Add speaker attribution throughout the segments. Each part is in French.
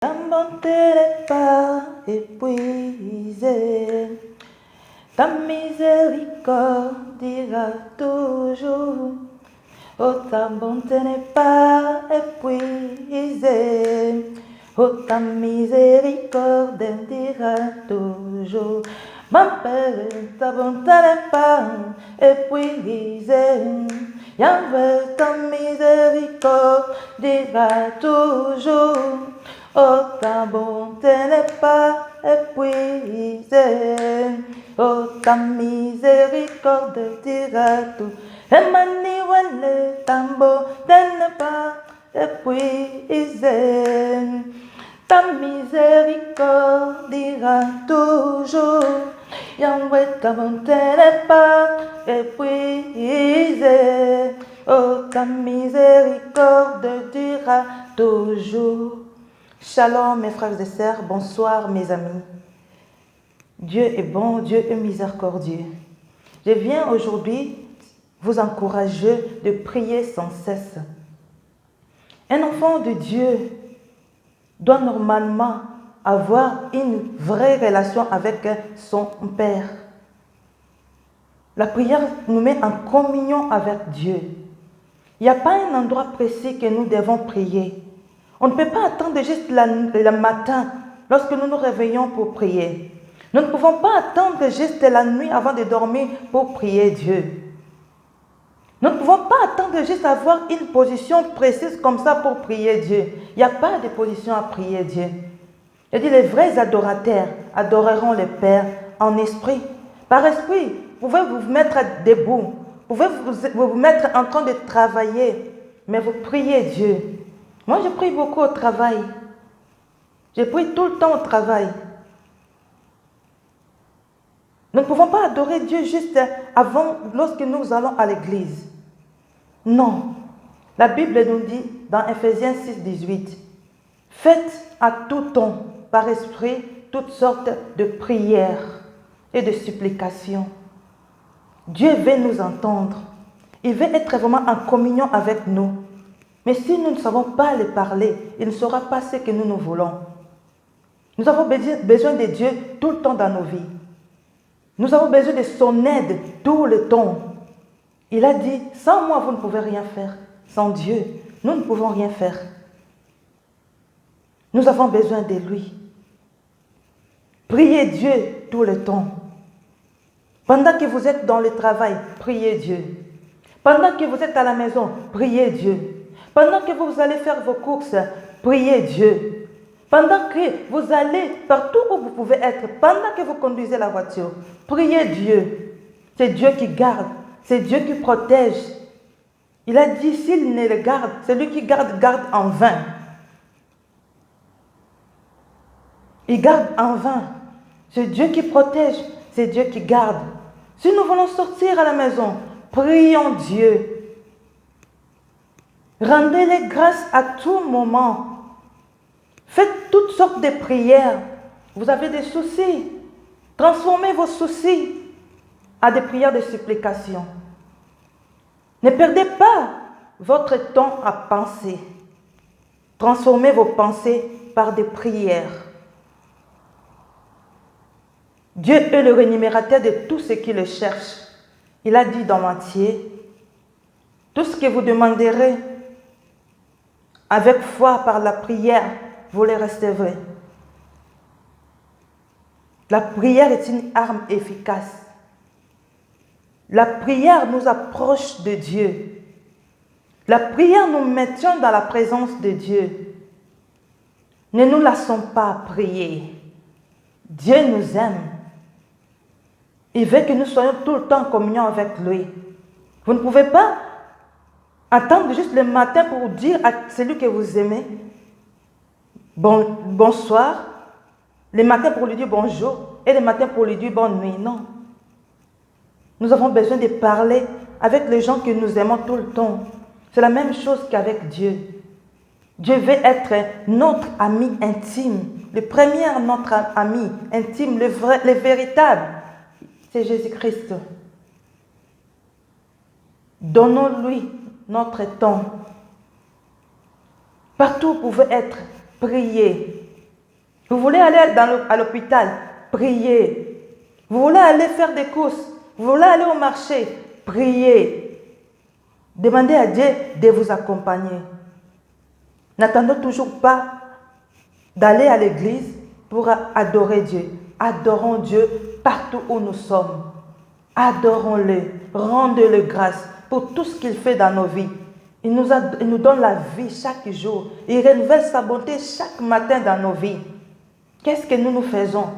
Speaker 1: Ta bonté n'est pas épuisée, ta miséricorde dira toujours. Oh, ta bonté n'est pas épuisée, oh, ta miséricorde dira toujours. Mon Père, ta bonté n'est pas épuisée, Yahweh, ta miséricorde dira toujours. Oh, ta bonté n'est pas épuisée, oh, ta miséricorde dira tout. Emmanuel, ta bonté n'est pas épuisée, ta miséricorde dira toujours. Yahweh, ta bonté n'est pas épuisée, oh, ta miséricorde dira toujours. Shalom mes frères et sœurs, bonsoir mes amis. Dieu est bon, Dieu est miséricordieux. Je viens aujourd'hui vous encourager de prier sans cesse. Un enfant de Dieu doit normalement avoir une vraie relation avec son Père. La prière nous met en communion avec Dieu. Il n'y a pas un endroit précis que nous devons prier. On ne peut pas attendre juste le matin lorsque nous nous réveillons pour prier. Nous ne pouvons pas attendre juste la nuit avant de dormir pour prier Dieu. Nous ne pouvons pas attendre juste avoir une position précise comme ça pour prier Dieu. Il n'y a pas de position à prier Dieu. Je dis, les vrais adorateurs adoreront le Père en esprit. Par esprit, vous pouvez vous mettre debout. Vous pouvez vous mettre en train de travailler. Mais vous priez Dieu. Moi, je prie beaucoup au travail. Je prie tout le temps au travail. Nous ne pouvons pas adorer Dieu juste avant, lorsque nous allons à l'église. Non. La Bible nous dit dans Ephésiens 6, 18, faites à tout temps, par esprit, toutes sortes de prières et de supplications. Dieu veut nous entendre. Il veut être vraiment en communion avec nous. Mais si nous ne savons pas le parler, il ne saura pas ce que nous voulons. Nous avons besoin de Dieu tout le temps dans nos vies. Nous avons besoin de son aide tout le temps. Il a dit, sans moi, vous ne pouvez rien faire. Sans Dieu, nous ne pouvons rien faire. Nous avons besoin de lui. Priez Dieu tout le temps. Pendant que vous êtes dans le travail, priez Dieu. Pendant que vous êtes à la maison, priez Dieu. Pendant que vous allez faire vos courses, priez Dieu. Pendant que vous allez partout où vous pouvez être, pendant que vous conduisez la voiture, priez Dieu. C'est Dieu qui garde, c'est Dieu qui protège. Il a dit, s'il ne le garde, celui qui garde, garde en vain. Il garde en vain. C'est Dieu qui protège, c'est Dieu qui garde. Si nous voulons sortir à la maison, prions Dieu. Rendez-les grâce à tout moment. Faites toutes sortes de prières. Vous avez des soucis. Transformez vos soucis à des prières de supplication. Ne perdez pas votre temps à penser. Transformez vos pensées par des prières. Dieu est le rémunérateur de tout ce qui le cherche. Il a dit dans Matthieu, tout ce que vous demanderez avec foi par la prière, vous les recevrez. La prière est une arme efficace. La prière nous approche de Dieu. La prière nous maintient dans la présence de Dieu. Ne nous lassons pas prier. Dieu nous aime. Il veut que nous soyons tout le temps en communion avec lui. Vous ne pouvez pas attendre juste le matin pour dire à celui que vous aimez bonsoir, le matin pour lui dire bonjour et le matin pour lui dire bonne nuit. Non. Nous avons besoin de parler avec les gens que nous aimons tout le temps. C'est la même chose qu'avec Dieu. Dieu veut être notre ami intime. Le premier notre ami intime, le véritable, c'est Jésus-Christ. Donnons-lui notre temps. Partout où vous pouvez être, priez. Vous voulez aller à l'hôpital, priez. Vous voulez aller faire des courses, vous voulez aller au marché, priez. Demandez à Dieu de vous accompagner. N'attendons toujours pas d'aller à l'église pour adorer Dieu. Adorons Dieu partout où nous sommes. Adorons-le, rendez-le grâce pour tout ce qu'il fait dans nos vies. Il nous donne la vie chaque jour. Il renouvelle sa bonté chaque matin dans nos vies. Qu'est-ce que nous faisons?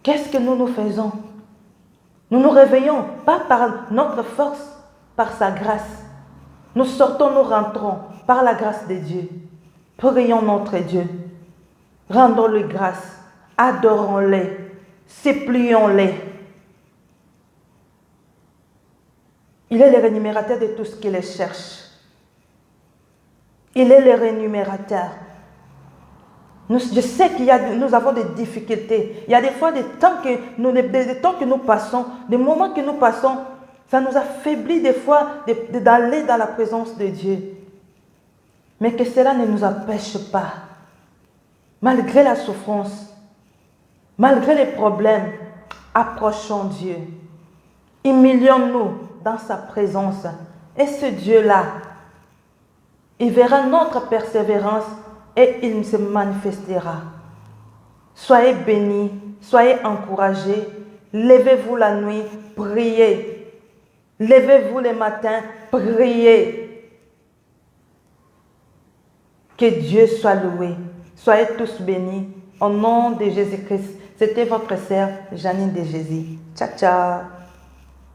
Speaker 1: Qu'est-ce que nous faisons? Nous nous réveillons, pas par notre force, par sa grâce. Nous sortons, nous rentrons par la grâce de Dieu. Prions notre Dieu. Rendons-le grâce. Adorons-le. Supplions-le. Il est le rémunérateur de tout ce qu'il cherche. Il est le rémunérateur. Je sais nous avons des difficultés. Il y a des fois des temps que nous passons, des moments que nous passons, ça nous affaiblit des fois d'aller dans la présence de Dieu. Mais que cela ne nous empêche pas, malgré la souffrance, malgré les problèmes, approchons Dieu. Humilions-nous dans sa présence. Et ce Dieu-là, il verra notre persévérance et il se manifestera. Soyez bénis, soyez encouragés. Levez-vous la nuit, priez. Levez-vous le matin, priez. Que Dieu soit loué. Soyez tous bénis. Au nom de Jésus-Christ. C'était votre sœur Janine de Jésus. Ciao, ciao.